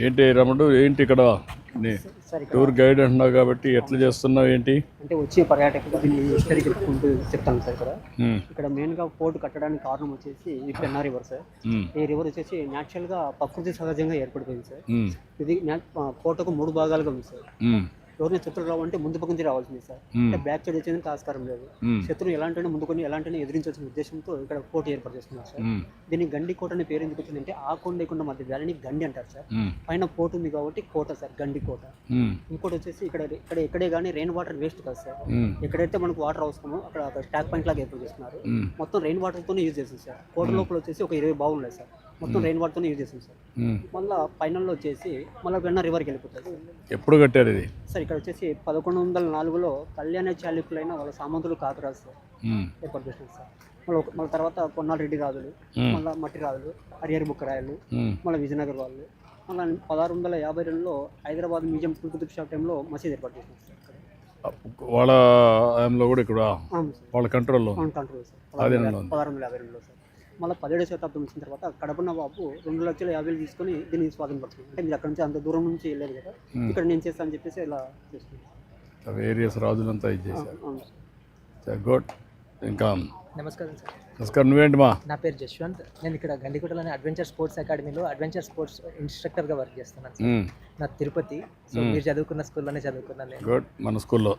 ఏంటి రమణుడు, ఏంటి ఇక్కడ టూర్ గైడ్ అంటున్నావు కాబట్టి ఎట్లా చేస్తున్నావు ఏంటి? అంటే వచ్చే పర్యాటకులు దీన్ని హిస్టరీ చెప్పుకుంటూ చెప్తాను సార్. ఇక్కడ మెయిన్గా పోర్టు కట్టడానికి కారణం వచ్చేసి ఈ పెన్నా రివర్ సార్. ఈ రివర్ వచ్చేసి న్యాచురల్గా ప్రకృతి సహజంగా ఏర్పడిపోయింది సార్. ఇది కోటకు 3 భాగాలుగా ఉంది సార్. ఎవరిని శత్రువు రావాలంటే ముందు పక్క నుంచి రావాల్సింది సార్. అంటే బ్యాక్ సైడ్ వచ్చేందుకు ఆస్కారం లేదు. శత్రువు ఎలాంటి ముందుకొని ఎలాంటి ఎదిరించాల్సిన ఉద్దేశంతో ఇక్కడ కోట ఏర్పాటు చేస్తున్నారు సార్. దీన్ని గండి కోట అనే పేరు ఎందుకు వచ్చిందంటే ఆ కొండ కొండ మధ్య దానిని గండి అంటారు సార్. పైన కోట ఉంది కాబట్టి కోట సార్, గండి కోట. ఇంకోటి వచ్చేసి ఎక్కడే కానీ రెయిన్ వాటర్ వేస్ట్ కాదు సార్. ఎక్కడైతే మనకు వాటర్ అవసరమో అక్కడ స్టాక్ పాయింట్ లాగా ఏర్పాటు చేస్తున్నారు. మొత్తం రెయిన్ వాటర్ తోనే యూజ్ చేస్తుంది సార్. కోట లోపల వచ్చేసి ఒక 20 బావులు ఉన్నాయి సార్. మొత్తం రెయిన్ వాటర్ తోనే యూజ్ చేస్తుంది సార్. మళ్ళీ ఫైనల్లో వచ్చేసి మళ్ళీ వెన్న రివర్కి వెళ్ళిపోతుంది. ఎప్పుడు కట్టారు ఇది సార్? ఇక్కడ వచ్చేసి 1104లో కళ్యాణ చాళుక్యులైన వాళ్ళ సామంతులు కాకరాజు సార్ ఏర్పాటు చేసినారు సార్. మళ్ళీ తర్వాత కొన్నాళ్ళ రెడ్డి రాజులు, మళ్ళీ మట్టి రాజులు, హరిహరి బుక్క రాయలు, మళ్ళీ విజయనగర్ వాళ్ళు, మళ్ళీ 1652లో హైదరాబాద్ మ్యూజియం కుతుబ్ షా టైంలో మసీద్ ఏర్పాటు చేసినారు సార్. వాళ్ళ టైంలో కూడా ఇక్కడ వాళ్ళ కంట్రోల్లో కంట్రోల్ సార్. 1652లో సార్. మళ్ళీ 17వ శతాబ్దం వచ్చిన తర్వాత కడప నవాబు 2,50,000 తీసుకొని దీన్ని స్వాధీనపడుతుంది. అంటే మీరు అక్కడ నుంచి అంత దూరం నుంచి వెళ్ళలేదు కదా, ఇక్కడ నేను చేస్తాను అని చెప్పేసి ఇలా చేస్తున్నాను. వేరియస్ రాజులంతా ఇది చేశారు. గుడ్. ఇంకా నమస్కారం సార్. నమస్కారం. నువ్వేంటి మా? నా పేరు జశ్వంత్. నేను ఇక్కడ గండికోటలోని అడ్వెంచర్ స్పోర్ట్స్ అకాడమీలో అడ్వెంచర్ స్పోర్ట్స్ ఇన్స్ట్రక్టర్గా వర్క్ చేస్తున్నాను సార్. నా తిరుపతి. సో మీరు చదువుకున్న స్కూల్లోనే చదువుకున్నాను నేను. గుడ్. మన స్కూల్లో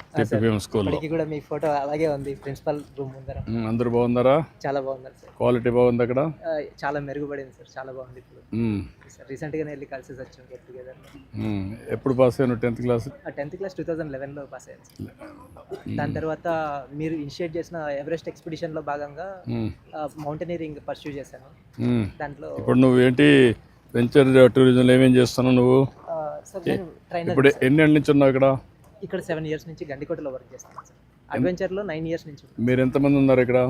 స్కూల్లో కూడా మీ ఫోటో అలాగే ఉంది ప్రిన్సిపల్ రూమ్ ముందర. అందరూ బాగున్నారా? చాలా బాగున్నారు సార్. క్వాలిటీ బాగుంది అక్కడ? చాలా మెరుగుపడింది సార్, చాలా బాగుంది. ఇప్పుడు రీసెంట్గానే వెళ్ళి కలిసి వచ్చాం గెట్ టుగెదర్. ఎప్పుడు పాస్ అయ్యాను? 10th class? 10th class 2011లో pass అయ్యాను. దాని తర్వాత మీరు ఇనిషియేట్ చేసిన ఎవరెస్ట్ ఎక్స్పిడిషన్లో భాగంగా మౌంటైనరింగ్ పర్స్యూ చేశాను. దాంట్లో ఇప్పుడు నువ్వు ఏంటి వెంచర్ టూరిజంలో ఏమేం చేస్తున్నావు నువ్వు? ఇప్పుడు ఎన్ని ఏళ్ళ నుంచి ఉన్నావు ఇక్కడ? ఇక్కడ 7 years నుంచి గండికోటలో వర్క్ చేస్తాను సార్. అడ్వెంచర్లో 9 years నుంచి. మీరు ఎంతమంది ఉన్నారు ఇక్కడ?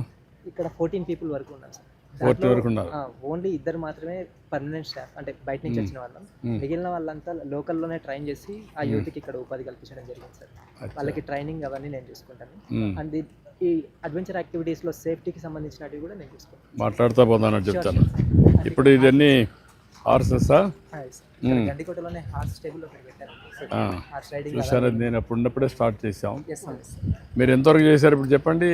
ఇక్కడ 14 people వరకు ఉన్నారు సార్. 14 వరకు ఉన్నారు. ఓన్లీ 2 మాత్రమే పర్మనెంట్ స్టాఫ్, అంటే బయట నుంచి వచ్చిన వాళ్ళం. మిగిలిన వాళ్ళంతా లోకల్లోనే ట్రైన్ చేసి ఆ యూత్కి ఇక్కడ ఉపాధి కల్పించడం జరిగింది సార్. వాళ్ళకి ట్రైనింగ్ అవన్నీ నేను చూసుకుంటాను. అండ్ ఈ అడ్వెంచర్ యాక్టివిటీస్లో సేఫ్టీకి సంబంధించినవి కూడా నేను చూసుకుంటాను. మాట్లాడుతూ పోతాను చెప్తాను. ఇప్పుడు ఇవన్నీ హార్సెసా? గండికోటలోనే హార్స్ స్టేబుల్ పెట్టారు. చూసారా? నేను అప్పుడు ఉన్నప్పుడే స్టార్ట్ చేసాం. మీరు ఎంతవరకు చేశారు ఇప్పుడు చెప్పండి?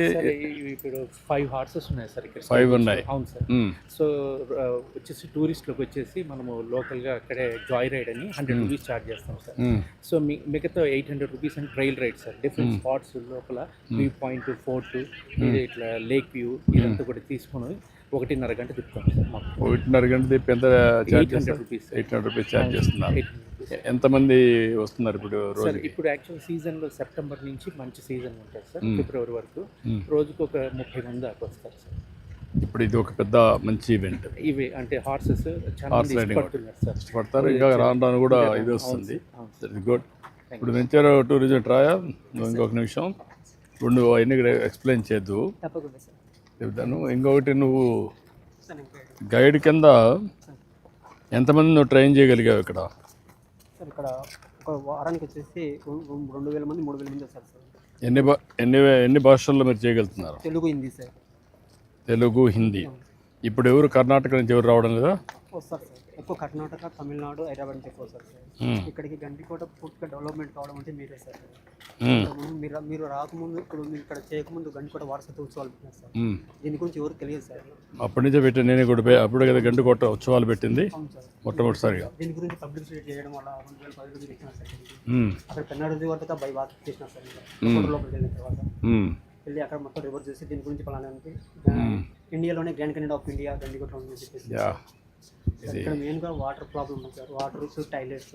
ఇప్పుడు 5 horses ఉన్నాయి సార్ ఇక్కడ. 5 ఉన్నాయి. అవును సార్. సో వచ్చేసి టూరిస్ట్లకు వచ్చేసి మనము లోకల్గా అక్కడే జాయ్ రైడ్ అని 100 rupees ఛార్జ్ చేస్తాం సార్. సో మిగతా 800 rupees అని trail ride sir. Different spots లోపల వ్యూ పాయింట్, ఫోర్ట్, ఇట్లా లేక్ వ్యూ ఇదంతా కూడా తీసుకుని 1.5 గంట తిప్పుతాం సార్. మాకు 1.5 గంట తిప్పి ఎంత ఛార్జ్? 800 rupees ఛార్జ్ చేస్తున్నారు. ఎంతమంది వస్తున్నారు ఇప్పుడు రోజు? ఇప్పుడు యాక్చువల్ సీజన్లో సెప్టెంబర్ నుంచి మంచి సీజన్ ఉంటుంది సార్, ఫిబ్రవరి వరకు. రోజుకు ఒక 30 మంది దాకా వస్తారు సార్. ఇప్పుడు ఇది ఒక పెద్ద మంచి ఈవెంట్. ఇవి అంటే హార్సెస్ చాలా ఇష్టపడతారు. ఇంకా రాను కూడా ఇది వస్తుంది. గుడ్. ఇప్పుడు వెంచర్ టూరిజం ట్రాయా ఇంకొక నిమిషం. ఇప్పుడు నువ్వు అవన్నీ ఎక్స్ప్లెయిన్ చేద్దు చెప్తాను. ఇంకొకటి, నువ్వు గైడ్ కింద ఎంతమంది నువ్వు ట్రైన్ చేయగలిగావు ఇక్కడ? సార్ ఇక్కడ ఒక వారానికి వచ్చేసి 2,000 మంది 3,000 మంది వస్తారు సార్. ఎన్ని భాషల్లో మీరు చేయగలుగుతున్నారు? తెలుగు, హిందీ సార్. తెలుగు, హిందీ. ఇప్పుడు ఎవరు కర్ణాటక నుంచి ఎవరు రావడం లేదా? వస్తారు సార్. ఎక్కువ కర్ణాటక, తమిళనాడు, హైదరాబాద్ నుంచి ఎక్కువ వస్తారు సార్. ఇక్కడికి గండికోట పూర్తిగా డెవలప్మెంట్ కావడం అంటే మీరే సార్. మీరు రాకముందు, ఇప్పుడు మీరు ఇక్కడ చేయకముందు గండికోట వారసత్వ ఉత్సవాలు పెట్టినారు సార్. దీని గురించి ఎవరు తెలియదు సార్. అప్పటి నుంచే పెట్టాను నేను కూడా. అప్పుడు కదా గండికోట ఉత్సవాలు పెట్టింది మొట్టమొదటిసారిగా. దీని గురించి పబ్లిసిటీ చేయడం వల్ల 2010 పెట్టినారు సార్. అక్కడ పెన్నాడు వరకు బై వాక్ చేసినారు సార్. లోపలికి వెళ్ళిన తర్వాత వెళ్ళి అక్కడ మొత్తం రివర్స్ చేసి దీని గురించి పలానానికి ఇండియాలోనే grand canal of India Gandikota ఉందని చెప్పేసి. ఇక్కడ మెయిన్గా వాటర్ ప్రాబ్లమ్ ఉంది సార్. వాటర్స్, టాయిలెట్స్,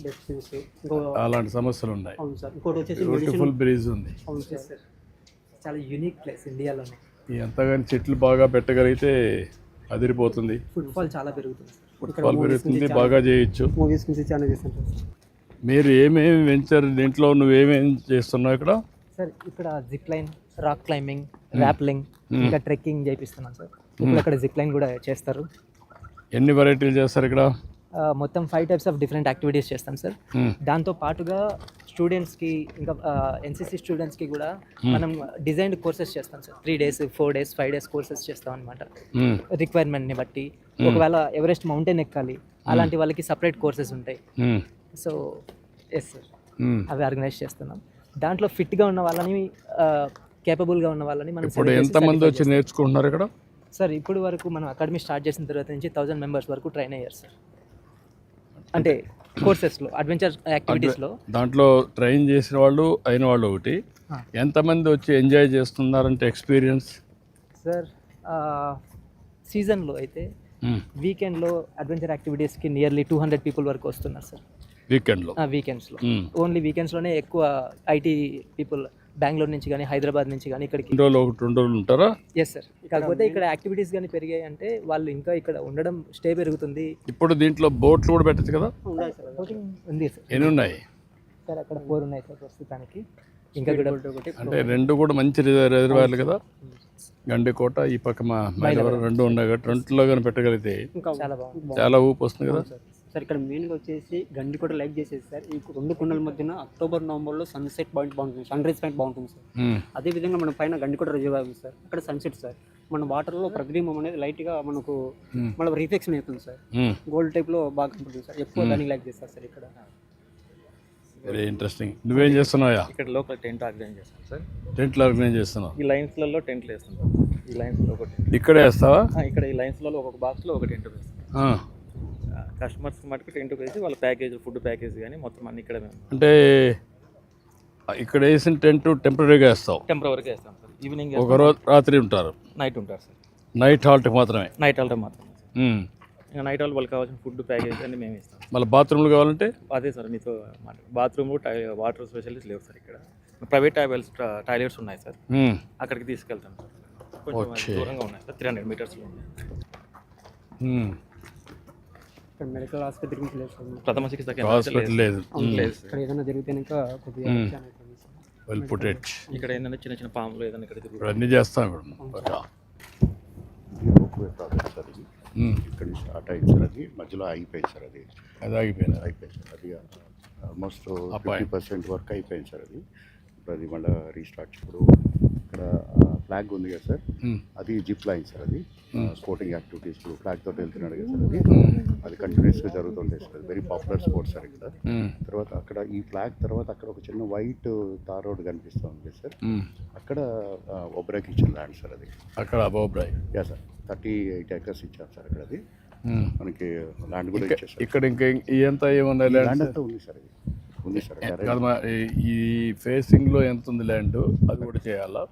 డస్ట్బిన్స్, అలాంటి సమస్యలు ఉన్నాయి. అవును సార్. ఇంకోటి వచ్చేసి బ్యూటిఫుల్ బ్రిడ్జ్ ఉంది. అవును సార్. చాలా యూనిక్ ప్లేస్ ఇండియాలోనే. ఎంతగాని చెట్లు బాగా పెట్టగలిగితే అదిరిపోతుంది. ఫుట్ఫాల్ చాలా పెరుగుతుంది. ఫుట్ఫాల్ పెరుగుతుంది, బాగా చేయొచ్చు. మూవీస్ నుంచి చాలా చేస్తాను సార్. మీరు ఏమేమి వెంచర్ దీంట్లో నువ్వేమేమి చేస్తున్నావు ఇక్కడ? సార్ ఇక్కడ zip line, rock climbing, rappelling, ఇంకా ట్రెక్కింగ్ చేపిస్తున్నాను సార్. ఇప్పుడు అక్కడ జిప్ లైన్ కూడా చేస్తారు. ఎన్ని వెరైటీలు చేస్తారు ఇక్కడ? మొత్తం 5 types ఆఫ్ డిఫరెంట్ యాక్టివిటీస్ చేస్తాం సార్. దాంతో పాటుగా స్టూడెంట్స్కి, ఇంకా ఎన్సీసీ స్టూడెంట్స్కి కూడా మనం డిజైన్డ్ కోర్సెస్ చేస్తాం sir. 3 days, 4 days, 5 days courses చేస్తాం అనమాట రిక్వైర్మెంట్ని బట్టి. ఒకవేళ ఎవరెస్ట్ మౌంటైన్ ఎక్కాలి, అలాంటి వాళ్ళకి సపరేట్ కోర్సెస్ ఉంటాయి. మ్మ్. సో ఎస్ సార్, మ్మ్. అవి ఆర్గనైజ్ చేస్తున్నాం. దాంట్లో ఫిట్గా ఉన్న వాళ్ళని, కేపబుల్గా ఉన్న వాళ్ళని మనం ఇప్పుడు ఎంతమంది వచ్చి నేర్చుకుంటున్నారు ఇక్కడ? సార్ ఇప్పుడు వరకు మనం అకాడమీ స్టార్ట్ చేసిన తర్వాత నుంచి 1000 మెంబర్స్ వరకు ట్రైన్ అయ్యారు సార్. అంటే కోర్సెస్లో, అడ్వెంచర్ యాక్టివిటీస్లో. దాంట్లో ట్రైన్ చేసిన వాళ్ళు అయిన వాళ్ళు ఒకటి, ఎంతమంది వచ్చి ఎంజాయ్ చేస్తున్నారంటే ఎక్స్పీరియన్స్? సార్ సీజన్లో అయితే వీకెండ్లో అడ్వెంచర్ యాక్టివిటీస్కి నియర్లీ 200 పీపుల్ వరకు వస్తున్నారు సార్. వీకెండ్లో? వీకెండ్స్లో, ఓన్లీ వీకెండ్స్లోనే ఎక్కువ ఐటీ పీపుల్ బెంగళూరు నుంచి కానీ హైదరాబాద్ నుంచి కానీ ఇక్కడికి 2 రోజులు 2 రోజులు ఉంటారా? Yes sir. కాకపోతే ఇక్కడ యాక్టివిటీస్ కానీ పెరిగాయి అంటే వాళ్ళు ఇంకా ఇక్కడ ఉండడం, స్టే పెరుగుతుంది. ఇప్పుడు దీంట్లో బోట్లు కూడా పెట్టచ్చు కదా? బోటింగ్ ఉంది సార్. ఎన్ని ఉన్నాయి సార్ అక్కడ 4 ఉన్నాయి సార్ ప్రస్తుతానికి. ఇంకా కూడా అంటే 2 కూడా మంచి రిజర్వాయర్లు కదా, గండికోట ఈ పక్క మా మైలవరం 2 ఉన్నాయి కాబట్టి 2లో కానీ పెట్టగలిగితే చాలా బాగుంది, చాలా ఊపు వస్తుంది కదా. సార్ ఇక్కడ మెయిన్గా వచ్చేసి గండికోట లైక్ చేసేది సార్. ఈ 2 కొండల మధ్యన అక్టోబర్ నవంబర్లో సన్సెట్ పాయింట్ బాగుంటుంది, సన్ రైజ్ పాయింట్ బాగుంటుంది సార్. అదేవిధంగా మన పైన గండికోట రిజర్వాయర్ ఉంది సార్, అక్కడ సన్సెట్ సార్. మన వాటర్లో ప్రతిబింబం అనేది లైట్గా మనకు మళ్ళీ రిఫ్లెక్షన్ అవుతుంది సార్, గోల్డ్ టైప్లో బాగా కనపడుతుంది సార్. ఎక్కువ దానికి లైక్ చేస్తారు సార్ ఇక్కడ. Very interesting. నువ్వేం చేస్తున్నావా? ఇక్కడ లోకల్ టెంట్ ఆర్గనైజ్ చేస్తాం సార్. టెంట్లు ఆర్గనైజ్ చేస్తున్నావు? ఈ లైన్స్లలో టెంట్లు వేస్తుంటాం. ఈ లైన్స్లో ఒక టెంట్ ఇక్కడే వేస్తావా? ఇక్కడ ఈ లైన్స్లలో ఒక్కొక్క బాక్స్లో ఒక టెంట్ వేస్తాం. కస్టమర్స్ మటుకు టెంట్ వేసి వాళ్ళ ప్యాకేజ్, ఫుడ్ ప్యాకేజ్ కానీ మొత్తం అన్ని ఇక్కడ మేము అంటే ఇక్కడ వేసిన టెంట్ టెంపరీగా వేస్తావు? టెంపరీగా వేస్తాం సార్. ఈవినింగ్ ఒక రోజు రాత్రి ఉంటారు? నైట్ ఉంటారు సార్. నైట్ హాల్ట్కి మాత్రమే? నైట్ హాల్ట్ మాత్రం. ఇంకా నైట్ హాల్ వాళ్ళకి కావాల్సిన ఫుడ్ ప్యాకేజ్ అన్ని మేము ఇస్తాం. మళ్ళీ బాత్రూమ్లు కావాలంటే? అదే సార్ మీతో బాత్రూమ్, వాటర్ స్పెషలిస్ట్ లేవు సార్ ఇక్కడ. ప్రైవేట్ టాయిలెట్స్ ఉన్నాయి సార్, అక్కడికి తీసుకెళ్తాం సార్. కొంచెం దూరంగా ఉన్నాయి సార్, 300 మీటర్స్లో ఉన్నాయి. ఇక్కడ మెడికల్ ఆసుపత్రి నుంచి లేదు సార్, ప్రథమ చికిత్స హాస్పిటల్ లేదు. ఇక్కడ ఏదైనా జరిగితే కొద్దిగా వెల్ పుట్ ఇట్. ఇక్కడ ఏంటంటే చిన్న చిన్న పాములు ఏదైనా ఇక్కడ ఇప్పుడు అన్నీ చేస్తాం ఇప్పుడు. ఇక్కడ స్టార్ట్ అయింది సార్, అది మధ్యలో ఆగిపోయింది సార్. అది ఆగిపోయింది సార్. అది ఆల్మోస్ట్ 50% వర్క్ అయిపోయింది సార్. అది ఇప్పుడు అది మళ్ళీ రీస్టార్ట్. ఇప్పుడు ఇక్కడ ఫ్లాగ్ ఉంది కదా సార్, అది జిప్ లైన్ సార్. అది స్పోర్టింగ్ యాక్టివిటీస్ ఫ్లాగ్ తోటి వెళ్తున్నాడు కదా సార్, అది కంటిన్యూస్గా జరుగుతుంటాయి సార్. అది వెరీ పాపులర్ స్పోర్ట్స్ సార్ ఇక్కడ. తర్వాత అక్కడ ఈ ఫ్లాగ్ తర్వాత అక్కడ ఒక చిన్న వైట్ తార్ రోడ్ కనిపిస్తుంది సార్, అక్కడ ఒబ్రాకి ఇచ్చిన ల్యాండ్ సార్. అది అక్కడ ఓబ్రాయ్ యా సార్, 38 acres ఇచ్చారు సార్ అక్కడ. అది మనకి ల్యాండ్ కూడా ఇచ్చారు. ఇక్కడ ఇంకా ఎంత ఏమన్నా ల్యాండ్ అంతా ఉంది సార్, అది ఉంది సార్. ఈ ఫేసింగ్ లో ఎంత ఉంది ల్యాండ్, అది కూడా చేయాలా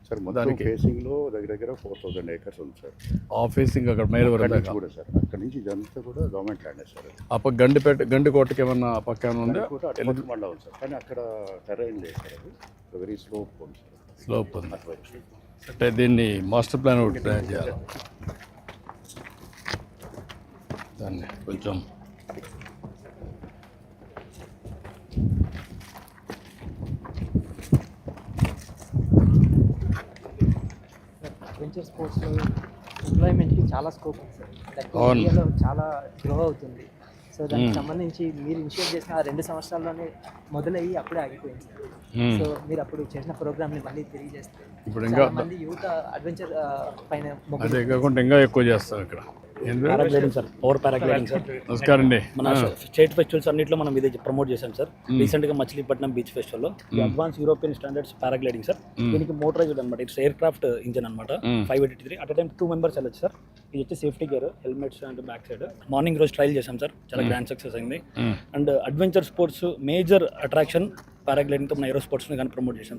సార్? మొత్తం ఫేసింగ్ లో దగ్గర 4000 acres ఉంది సార్. ఆ ఫేసింగ్ అక్కడ మైలవరం దాకా కూడా సార్, అక్కడ నుంచి ఇదంతా కూడా గవర్నమెంట్ ల్యాండ్ సార్. ఆ పక్క గండికోటకి ఏమన్నా పక్క ఏమన్నా ఉందా? మళ్ళీ ఉంది సార్, కానీ అక్కడ టెరైన్ లేదు సార్. అది వెరీ స్లోప్ ఉంది సార్. స్లోప్ ఉంది అంటే దీన్ని మాస్టర్ ప్లాన్ ఒకటి తయారు చేయాలి. దాన్ని కొంచెం అడ్వెంచర్ స్పోర్ట్స్లో ఎంప్లాయ్మెంట్కి చాలా స్కోప్ ఉంది సార్. అవును. ఇండియాలో చాలా గ్రో అవుతుంది. సో దానికి సంబంధించి మీరు ఇనిషియేట్ చేసిన 2 సంవత్సరాల్లోనే మొదలయ్యి అప్పుడే ఆగిపోయింది సార్. సో మీరు అప్పుడు చేసిన ప్రోగ్రామ్ని మళ్ళీ తిరిగి చేస్తే ఇప్పుడు ఇంకా మంది యూత్ అడ్వెంచర్ పైన అదే కాకుండా ఇంకా ఎక్కువ చేస్తాం ఇక్కడ. Paragliding sir, power paragliding sir. నమస్కారం అండి. మన స్టేట్ ఫెస్టివల్స్ అన్నింటిలో మనం ఇది ప్రమోట్ చేశాం సార్. రీసెంట్గా మచిలీపట్నం బీచ్ ఫెస్టివల్లో advance European standards paragliding sir. దీనికి మోటరైజ్డ్ అనమాట, ఇట్స్ ఎయిర్ క్రాఫ్ట్ ఇంజన్ అనమాట. 583 అట్ టైం 2 members వెళ్ళచ్చు సార్. ఇది వచ్చి safety gear, helmets and back side. Morning రోజు ట్రైల్ చేశాం సార్, చాలా గ్రాండ్ సక్సెస్ అయింది. And adventure sports major attraction పారాగ్లైడింగ్తో మన ఏరో స్పోర్ట్స్ని కానీ ప్రమోట్ చేశాం